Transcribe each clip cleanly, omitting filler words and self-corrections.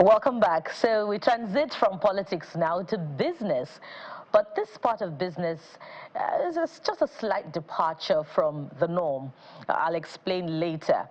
Welcome back. So we transit from politics now to business. But this part of business is just a slight departure from the norm. I'll explain later.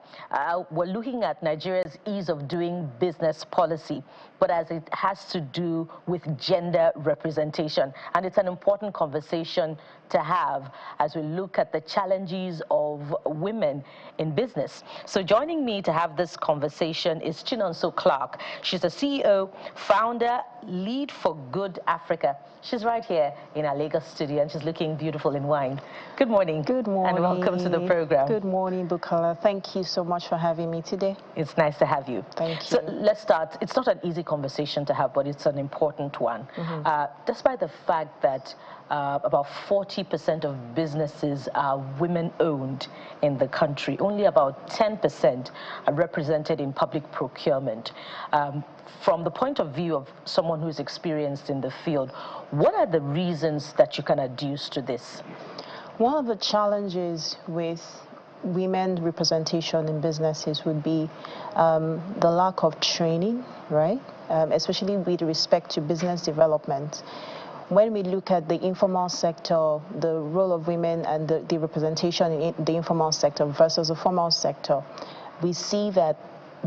We're looking at Nigeria's ease of doing business policy, but as it has to do with gender representation. And it's an important conversation to have as we look at the challenges of women in business. So joining me to have this conversation is Chinonso Clark. She's the CEO, founder, lead for Good Africa. She's right here in our Lagos studio, and she's looking beautiful in white. Good morning. Good morning. And welcome to the program. Good morning, Bukola. Thank you so much for having me today. It's nice to have you. Thank you. So let's start. It's not an easy conversation to have, but it's an important one. Despite the fact that about 40% of businesses are women-owned in the country, only about 10% are represented in public procurement. From the point of view of someone who's experienced in the field, what are the reasons that you can adduce to this? One of the challenges with women representation in businesses would be the lack of training, right? Especially with respect to business development. When we look at the informal sector, the role of women and the representation in the informal sector versus the formal sector, we see that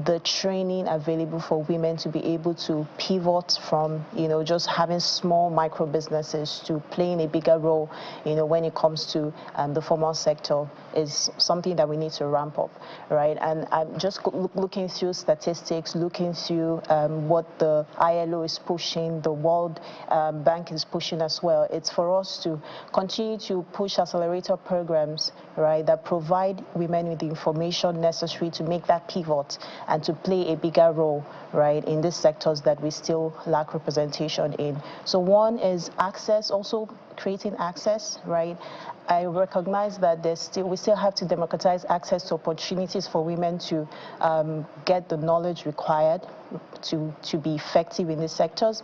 the training available for women to be able to pivot from, just having small micro businesses to playing a bigger role, when it comes to the formal sector is something that we need to ramp up, right? And I'm just looking through statistics, looking through what the ILO is pushing, the World Bank is pushing as well. It's for us to continue to push accelerator programs, right, that provide women with the information necessary to make that pivot and to play a bigger role, right, in these sectors that we still lack representation in. So one is access, also creating access, right? I recognize that we still have to democratize access to opportunities for women to get the knowledge required to be effective in these sectors.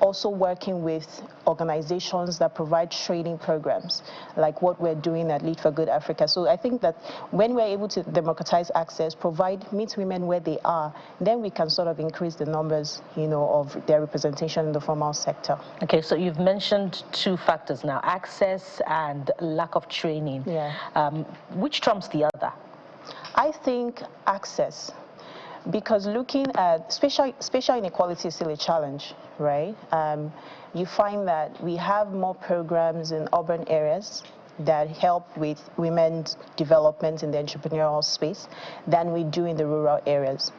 Also working with organizations that provide training programs, like what we're doing at Lead for Good Africa. So I think that when we're able to democratize access, meet women where they are, then we can sort of increase the numbers, of their representation in the formal sector. Okay, so you've mentioned two factors now, access and lack of training. Yeah. Which trumps the other? I think access. Because looking at spatial inequality is still a challenge, right? You find that we have more programs in urban areas that help with women's development in the entrepreneurial space than we do in the rural areas.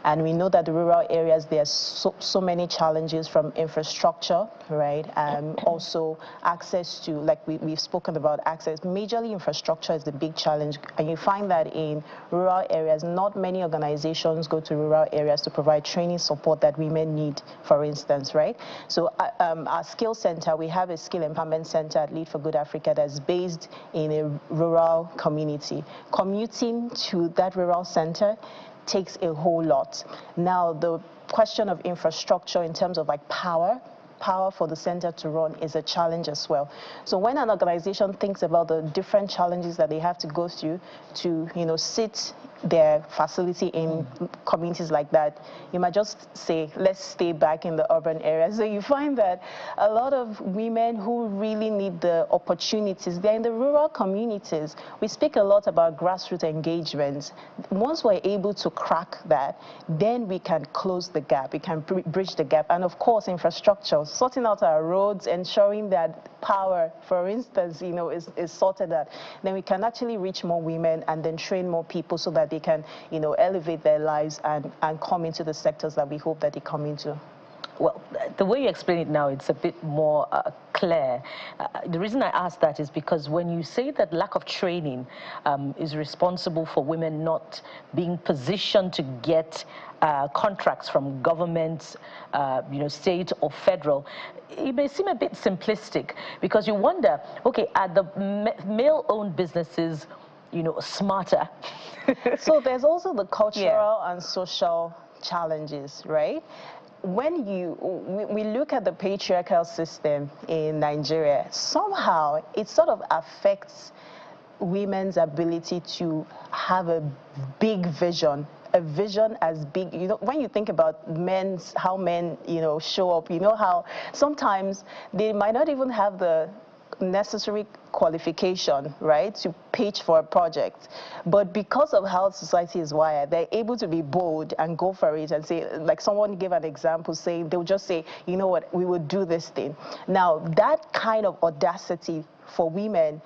And we know that the rural areas, there are so many challenges from infrastructure, right? Also access to, like we've spoken about access, majorly infrastructure is the big challenge. And you find that in rural areas, not many organizations go to rural areas to provide training support that women need, for instance, right? So our skill center, we have a skill empowerment center at Lead for Good Africa that's based in a rural community. Commuting to that rural center takes a whole lot. Now, the question of infrastructure in terms of like power for the center to run is a challenge as well. So when an organization thinks about the different challenges that they have to go through to, sit their facility in communities like that, you might just say, let's stay back in the urban areas. So you find that a lot of women who really need the opportunities, they're in the rural communities. We speak a lot about grassroots engagement. Once we're able to crack that, then we can close the gap, we can bridge the gap. And of course, infrastructure, sorting out our roads, ensuring that power, for instance, is sorted out. Then we can actually reach more women and then train more people so that they can, elevate their lives and come into the sectors that we hope that they come into. Well, the way you explain it now, it's a bit more clear. The reason I ask that is because when you say that lack of training is responsible for women not being positioned to get contracts from governments, state or federal, it may seem a bit simplistic because you wonder, okay, are the male-owned businesses smarter? So there's also the cultural and social challenges, right? When we look at the patriarchal system in Nigeria, somehow it sort of affects women's ability to have a big vision. A vision as big, when you think about how men, show up, how sometimes they might not even have the necessary qualification, right, to pitch for a project. But because of how society is wired, they're able to be bold and go for it and say, like someone gave an example, they'll just say, you know what, we will do this thing. Now, that kind of audacity for women,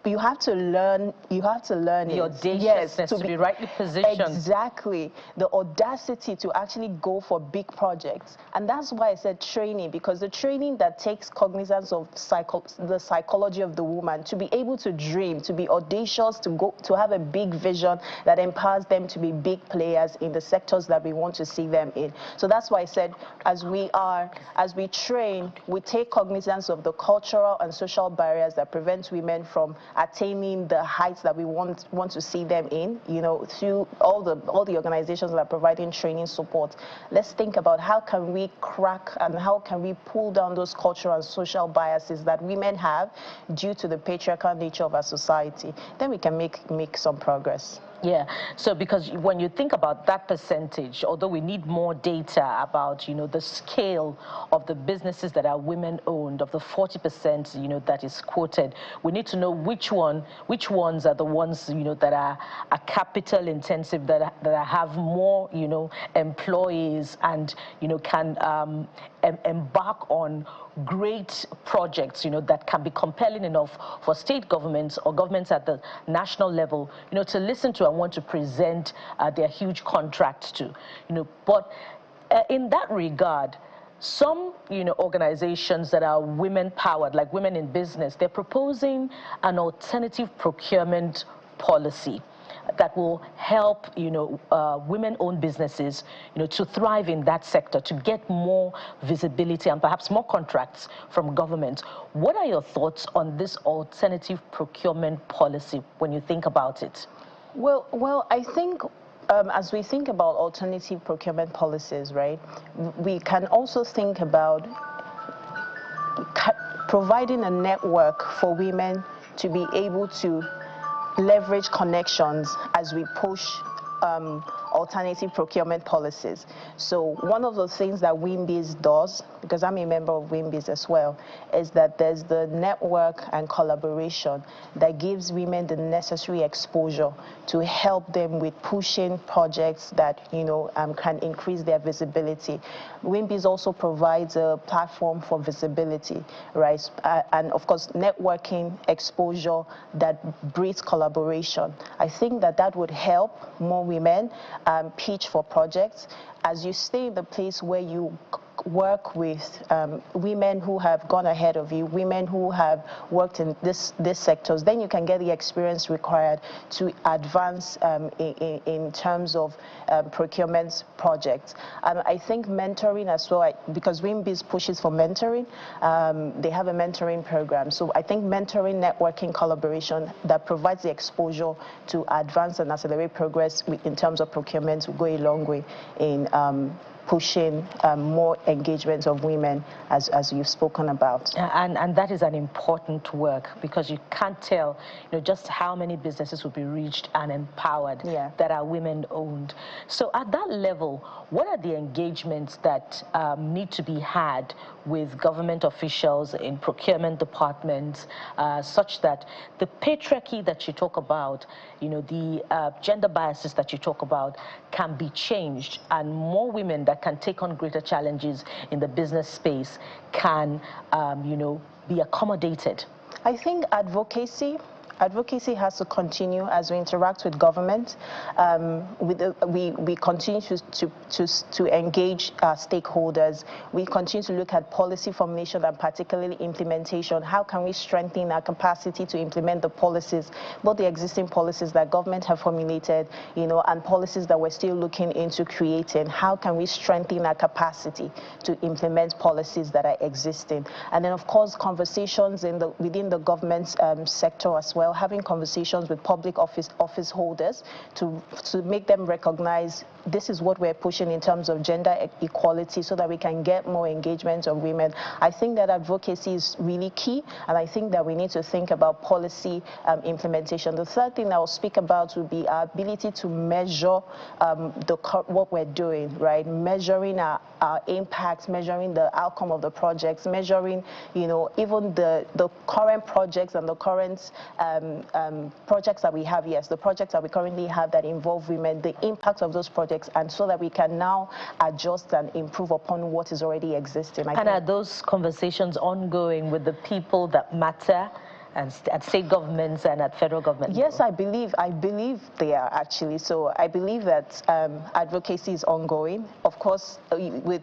you have to learn the audaciousness, yes, to be rightly positioned. Exactly. The audacity to actually go for big projects. And that's why I said training, because the training that takes cognizance of the psychology of the woman, to be able to dream, to be audacious, to have a big vision that empowers them to be big players in the sectors that we want to see them in. So that's why I said, as we train, we take cognizance of the cultural and social barriers that prevent women from attaining the heights that we want to see them in, through all the organizations that are providing training support. Let's think about how can we crack and how can we pull down those cultural and social biases that women have due to the patriarchal nature of our society. Then we can make some progress. Yeah, so because when you think about that percentage, although we need more data about, the scale of the businesses that are women-owned, of the 40%, that is quoted, we need to know which ones are the ones, that are capital-intensive, that have more, employees and, can embark on great projects, that can be compelling enough for state governments or governments at the national level, to listen to and want to present their huge contracts to, But in that regard, some, organizations that are women-powered, like Women in Business, they're proposing an alternative procurement policy that will help, women-owned businesses, to thrive in that sector, to get more visibility and perhaps more contracts from government. What are your thoughts on this alternative procurement policy when you think about it? Well, I think as we think about alternative procurement policies, right, we can also think about providing a network for women to be able to leverage connections as we push alternative procurement policies. So one of the things that WIMBIZ does, because I'm a member of WIMBIZ as well, is that there's the network and collaboration that gives women the necessary exposure to help them with pushing projects that, can increase their visibility. WIMBIZ also provides a platform for visibility, right? And of course, networking, exposure that breeds collaboration. I think that would help more women pitch for projects. As you stay in the place where you work with women who have gone ahead of you, women who have worked in these sectors, then you can get the experience required to advance in terms of procurement projects. I think mentoring as well, because WIMBIZ pushes for mentoring, they have a mentoring program. So I think mentoring, networking, collaboration that provides the exposure to advance and accelerate progress in terms of procurement will go a long way in pushing more engagement of women, as you've spoken about. And that is an important work, because you can't tell, just how many businesses will be reached and empowered that are women-owned. So at that level, what are the engagements that need to be had with government officials in procurement departments, such that the patriarchy that you talk about, the gender biases that you talk about, can be changed, and more women that can take on greater challenges in the business space can, be accommodated? I think advocacy has to continue as we interact with government. We continue to engage our stakeholders. We continue to look at policy formulation and particularly implementation. How can we strengthen our capacity to implement the policies, both the existing policies that government have formulated, and policies that we're still looking into creating? How can we strengthen our capacity to implement policies that are existing? And then, of course, conversations within the government sector as well, while having conversations with public office holders to make them recognize this is what we're pushing in terms of gender equality so that we can get more engagement of women. I think that advocacy is really key, and I think that we need to think about policy implementation. The third thing I'll speak about would be our ability to measure what we're doing, right? Measuring our impacts, measuring the outcome of the projects, measuring, even the current projects and the current projects that we have, yes, the projects that we currently have that involve women, the impact of those projects, and so that we can now adjust and improve upon what is already existing. And are those conversations ongoing with the people that matter and at state governments and at federal government? Yes, I believe they are actually. So I believe that advocacy is ongoing. Of course, with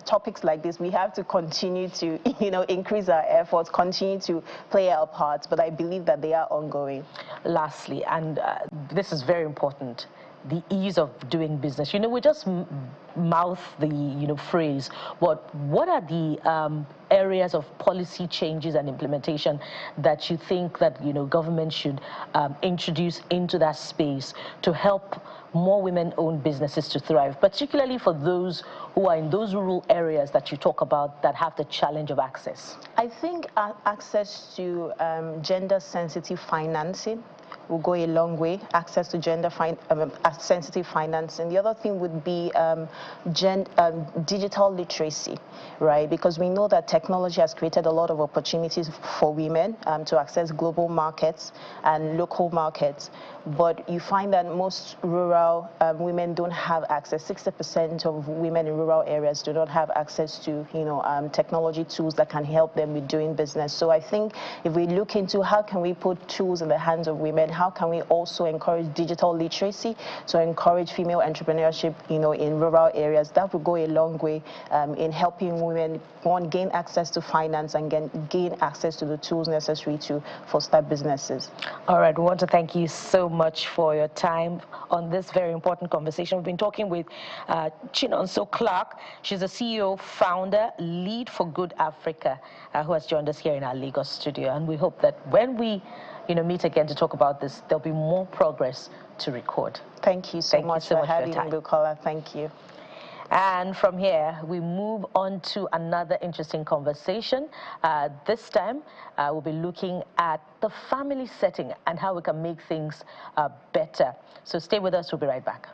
topics like this, we have to continue to, increase our efforts, continue to play our parts. But I believe that they are ongoing. Lastly, and this is very important, the ease of doing business. We just mouth the phrase, but what are the areas of policy changes and implementation that you think that government should introduce into that space to help more women-owned businesses to thrive, particularly for those who are in those rural areas that you talk about that have the challenge of access? I think access to gender-sensitive financing will go a long way, access to sensitive financing. The other thing would be digital literacy, right? Because we know that technology has created a lot of opportunities for women to access global markets and local markets. But you find that most rural women don't have access. 60% of women in rural areas do not have access to, technology tools that can help them with doing business. So I think if we look into how can we put tools in the hands of women, how can we also encourage digital literacy to encourage female entrepreneurship, in rural areas, that would go a long way in helping women, one, gain access to finance and gain access to the tools necessary to foster businesses. All right, we want to thank you so much for your time on this very important conversation. We've been talking with Chinonso Clark. She's the CEO, founder, lead for Good Africa, who has joined us here in our Lagos studio. And we hope that when we meet again to talk about this, there'll be more progress to record. Thank you so much for having me, Bukola. Thank you. And from here, we move on to another interesting conversation. This time, we'll be looking at the family setting and how we can make things better. So stay with us. We'll be right back.